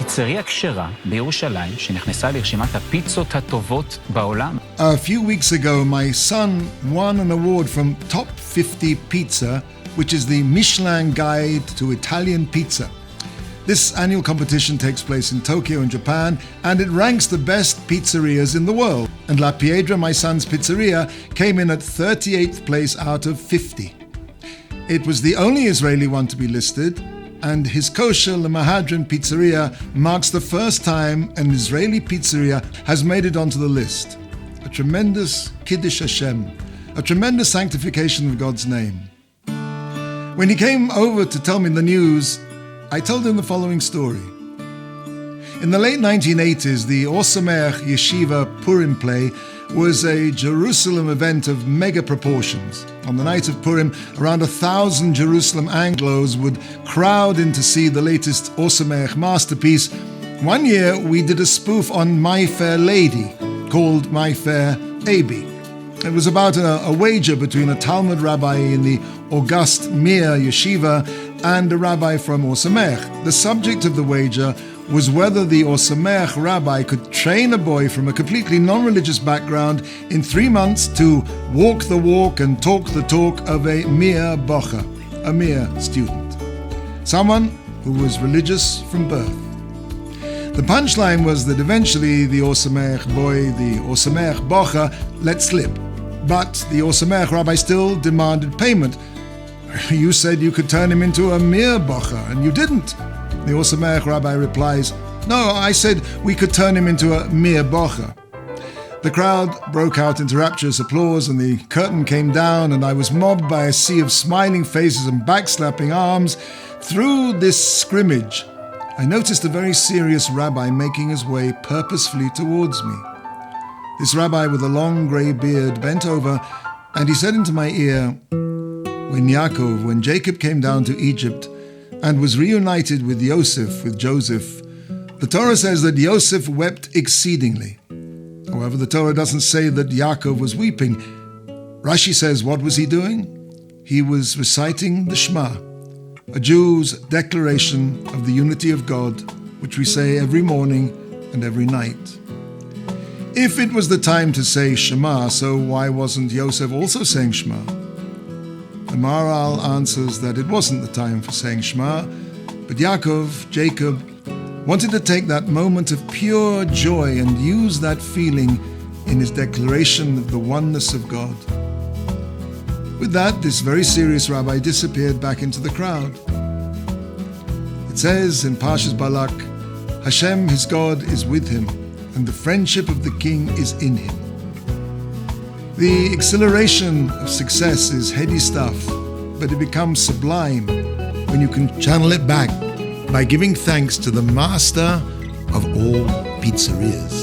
פיצריה כשרה בירושלים שנכנסה לרשימת הפיצות הטובות בעולם. A few weeks ago, my son won an award from Top 50 Pizza, which is the Michelin Guide to Italian Pizza. This annual competition takes place in Tokyo in Japan, and it ranks the best pizzerias in the world. And La Piedra, my son's pizzeria, came in at 38th place out of 50. It was the only Israeli one to be listed, and his kosher Le Mahadran Pizzeria marks the first time an Israeli pizzeria has made it onto the list. A tremendous Kiddush Hashem, a tremendous sanctification of God's name. When he came over to tell me the news, I told him the following story. In the late 1980s, the Or Sameach Yeshiva Purim play was a Jerusalem event of mega proportions. On the night of Purim, around 1,000 Jerusalem Anglos would crowd in to see the latest Or Sameach masterpiece. One year, we did a spoof on My Fair Lady, called My Fair Abi. It was about a wager between a Talmud rabbi in the august Mir Yeshiva and a rabbi from Or Sameach. The subject of the wager was whether the Or Sameach rabbi could train a boy from a completely non-religious background in 3 months to walk the walk and talk the talk of a Mir bocher, a Mir student, someone who was religious from birth. The punchline was that eventually the Or Sameach boy, the Or Sameach bocher, let slip. But the Or Sameach rabbi still demanded payment. You said you could turn him into a Mir bocher, and you didn't. The Or Sameach rabbi replies, no, I said we could turn him into a Mir bocher. The crowd broke out into rapturous applause, and the curtain came down, and I was mobbed by a sea of smiling faces and backslapping arms. Through this scrimmage, I noticed a very serious rabbi making his way purposefully towards me. This rabbi with a long grey beard bent over, and he said into my ear, when Jacob came down to Egypt and was reunited with Joseph, the Torah says that Yosef wept exceedingly. However, the Torah doesn't say that Yaakov was weeping. Rashi says, what was he doing? He was reciting the Shema, a Jew's declaration of the unity of God, which we say every morning and every night. If it was the time to say Shema, so why wasn't Yosef also saying Shema? The Maharal answers that it wasn't the time for saying Shema, but Jacob, wanted to take that moment of pure joy and use that feeling in his declaration of the oneness of God. With that, this very serious rabbi disappeared back into the crowd. It says in Parshat Balak, Hashem, his God, is with him, and the friendship of the king is in him. The exhilaration of success is heady stuff, but it becomes sublime when you can channel it back by giving thanks to the master of all pizzerias.